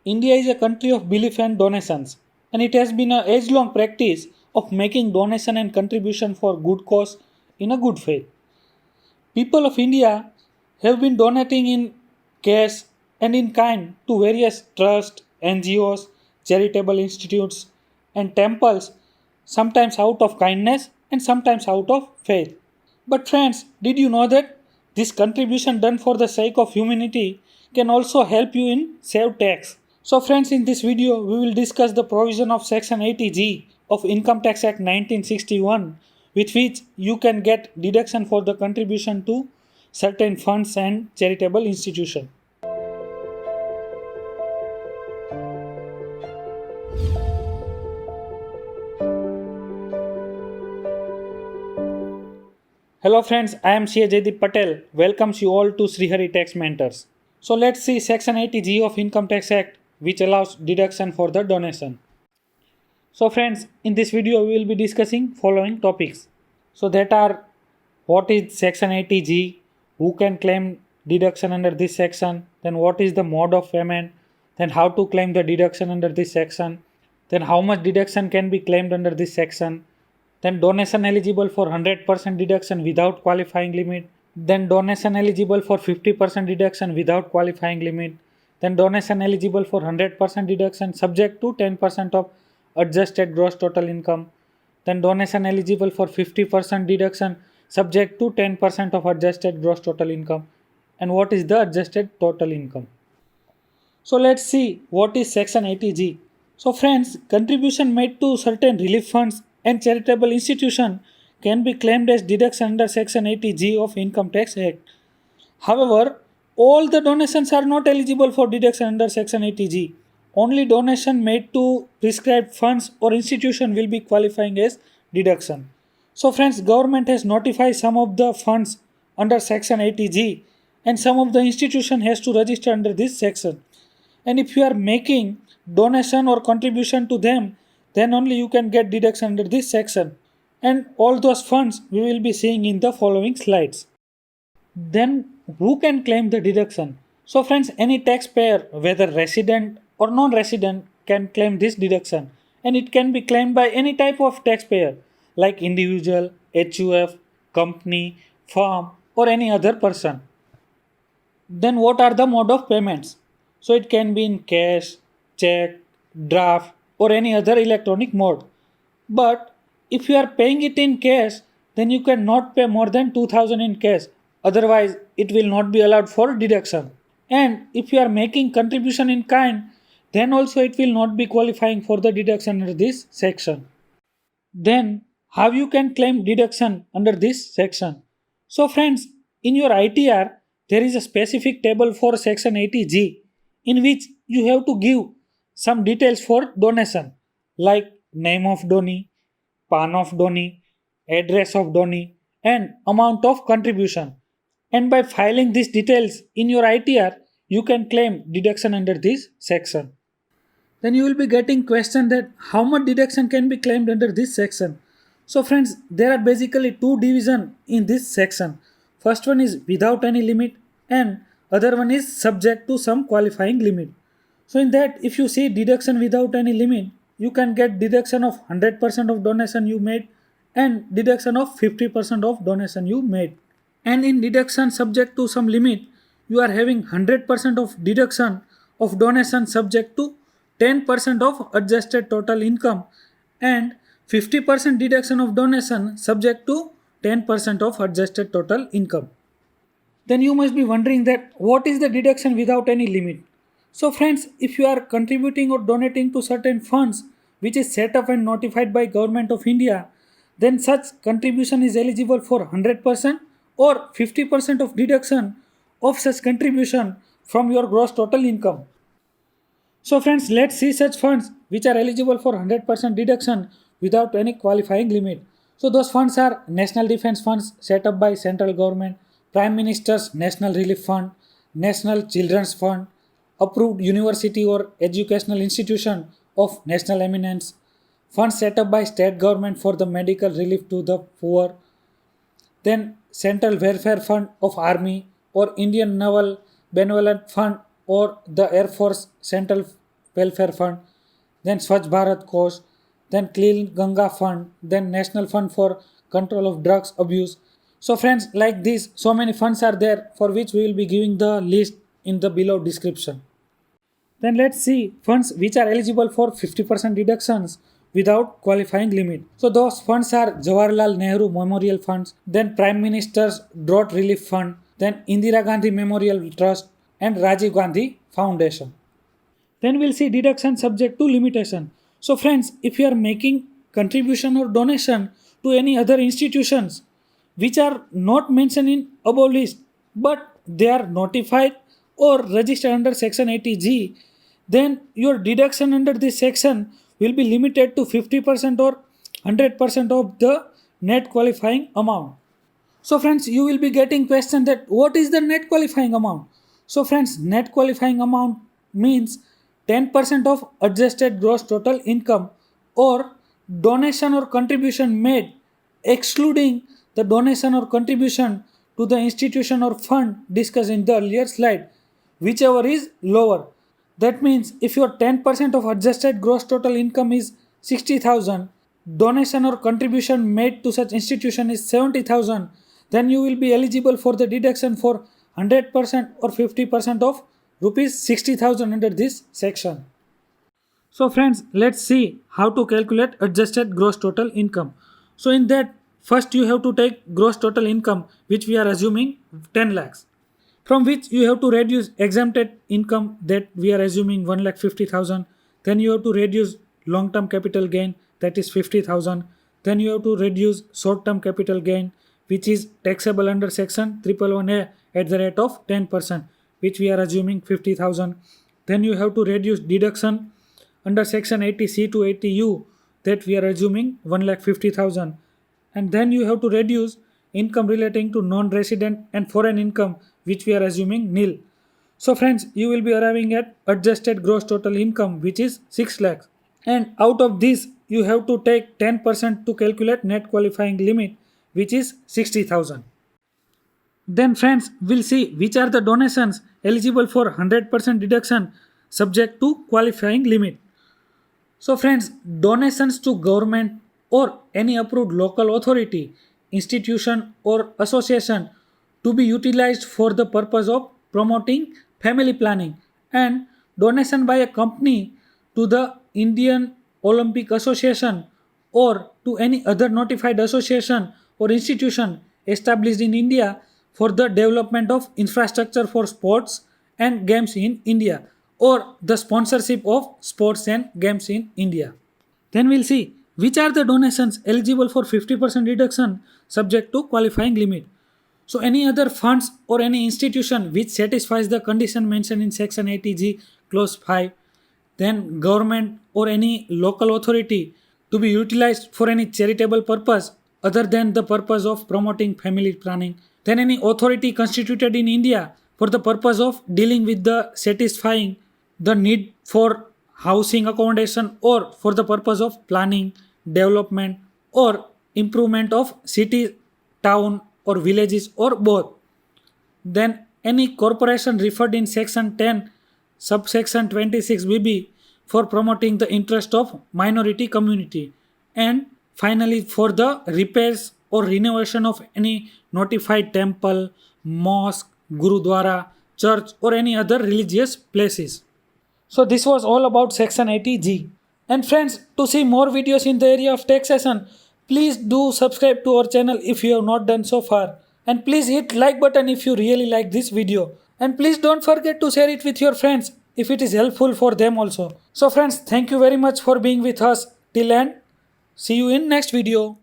India is a country of belief and donations, and it has been an age long practice of making donation and contribution for good cause in a good faith. People of India have been donating in cash and in kind to various trusts, NGOs, charitable institutes, and temples, sometimes out of kindness and sometimes out of faith. But, friends, did you know that this contribution done for the sake of humanity can also help you in save tax? So, friends, in this video, we will discuss the provision of Section 80G of Income Tax Act 1961, with which you can get deduction for the contribution to certain funds and charitable institutions. Hello, friends, I am CA Jaideep Patel. Welcomes you all to Srihari Tax Mentors. So, let's see Section 80G of Income Tax Act, which allows deduction for the donation. So friends, in this video we will be discussing following topics. So that are what is section 80G, who can claim deduction under this section, then what is the mode of payment, then how to claim the deduction under this section, then how much deduction can be claimed under this section, then donation eligible for 100% deduction without qualifying limit, then donation eligible for 50% deduction without qualifying limit, then donation eligible for 100% deduction subject to 10% of adjusted gross total income, then donation eligible for 50% deduction subject to 10% of adjusted gross total income. And what is the adjusted total income? So let's see what is section 80G. So friends, contribution made to certain relief funds and charitable institution can be claimed as deduction under section 80G of Income Tax Act. However, all the donations are not eligible for deduction under section 80G. Only donation made to prescribed funds or institution will be qualifying as deduction. So friends, government has notified some of the funds under section 80G and some of the institution has to register under this section. And if you are making donation or contribution to them, then only you can get deduction under this section. And all those funds we will be seeing in the following slides. Then who can claim the deduction? So friends, any taxpayer, whether resident or non-resident, can claim this deduction, and it can be claimed by any type of taxpayer like individual, HUF, company, firm, or any other person. Then what are the mode of payments? So it can be in cash, check, draft, or any other electronic mode. But if you are paying it in cash, then you cannot pay more than 2000 in cash. Otherwise, it will not be allowed for deduction. And if you are making contribution in kind, then also it will not be qualifying for the deduction under this section. Then how you can claim deduction under this section? So friends, in your ITR, there is a specific table for section 80G in which you have to give some details for donation like name of donee, PAN of donee, address of donee, and amount of contribution. And by filing these details in your ITR, you can claim deduction under this section. Then you will be getting question that how much deduction can be claimed under this section. So friends, there are basically two division in this section. First one is without any limit and other one is subject to some qualifying limit. So in that, if you see deduction without any limit, you can get deduction of 100% of donation you made and deduction of 50% of donation you made. And in deduction subject to some limit, you are having 100% of deduction of donation subject to 10% of adjusted total income and 50% deduction of donation subject to 10% of adjusted total income. Then you must be wondering that what is the deduction without any limit? So friends, if you are contributing or donating to certain funds which is set up and notified by Government of India, then such contribution is eligible for 100% or 50% of deduction of such contribution from your gross total income. So friends, let's see such funds which are eligible for 100% deduction without any qualifying limit. So those funds are National Defence Funds set up by central government, Prime Minister's National Relief Fund, National Children's Fund, approved university or educational institution of national eminence, funds set up by state government for the medical relief to the poor, then Central Welfare Fund of Army or Indian Naval Benevolent Fund or the Air Force Central Welfare Fund, then Swachh Bharat Kosh, then Clean Ganga Fund, then National Fund for Control of Drugs Abuse. So friends, like this, so many funds are there for which we will be giving the list in the below description. Then let's see funds which are eligible for 50% deductions without qualifying limit. So those funds are Jawaharlal Nehru Memorial Funds, then Prime Minister's Drought Relief Fund, then Indira Gandhi Memorial Trust and Rajiv Gandhi Foundation. Then we'll see deduction subject to limitation. So friends, if you are making contribution or donation to any other institutions which are not mentioned in above list but they are notified or registered under section 80G, then your deduction under this section will be limited to 50% or 100% of the net qualifying amount. So friends, you will be getting question that what is the net qualifying amount? So friends, net qualifying amount means 10% of adjusted gross total income or donation or contribution made excluding the donation or contribution to the institution or fund discussed in the earlier slide, whichever is lower. That means if your 10% of adjusted gross total income is 60,000, donation or contribution made to such institution is 70,000, then you will be eligible for the deduction for 100% or 50% of rupees 60,000 under this section. So friends, let's see how to calculate adjusted gross total income. So in that, first you have to take gross total income which we are assuming 10 lakhs. From which you have to reduce exempted income that we are assuming 1,50,000. Then you have to reduce long-term capital gain that is 50,000. Then you have to reduce short-term capital gain which is taxable under section 111A at the rate of 10% which we are assuming 50,000. Then you have to reduce deduction under section 80C to 80U that we are assuming 1,50,000. And then you have to reduce income relating to non-resident and foreign income which we are assuming nil. So friends, you will be arriving at adjusted gross total income which is 6 lakhs. And out of this, you have to take 10% to calculate net qualifying limit which is 60,000. Then friends, we'll see which are the donations eligible for 100% deduction subject to qualifying limit. So friends, donations to government or any approved local authority, institution or association to be utilized for the purpose of promoting family planning, and donation by a company to the Indian Olympic Association or to any other notified association or institution established in India for the development of infrastructure for sports and games in India or the sponsorship of sports and games in India. Then we'll see which are the donations eligible for 50% deduction subject to qualifying limit. So any other funds or any institution which satisfies the condition mentioned in section 80G clause 5, then government or any local authority to be utilized for any charitable purpose other than the purpose of promoting family planning, then any authority constituted in India for the purpose of dealing with the satisfying the need for housing accommodation or for the purpose of planning, development or improvement of city, town or villages or both. Then any corporation referred in section 10 subsection 26BB for promoting the interest of minority community, and finally for the repairs or renovation of any notified temple, mosque, gurudwara, church or any other religious places. So this was all about section 80G. And friends, to see more videos in the area of taxation, please do subscribe to our channel if you have not done so far. And please hit like button if you really like this video. And please don't forget to share it with your friends if it is helpful for them also. So friends, thank you very much for being with us till end. See you in next video.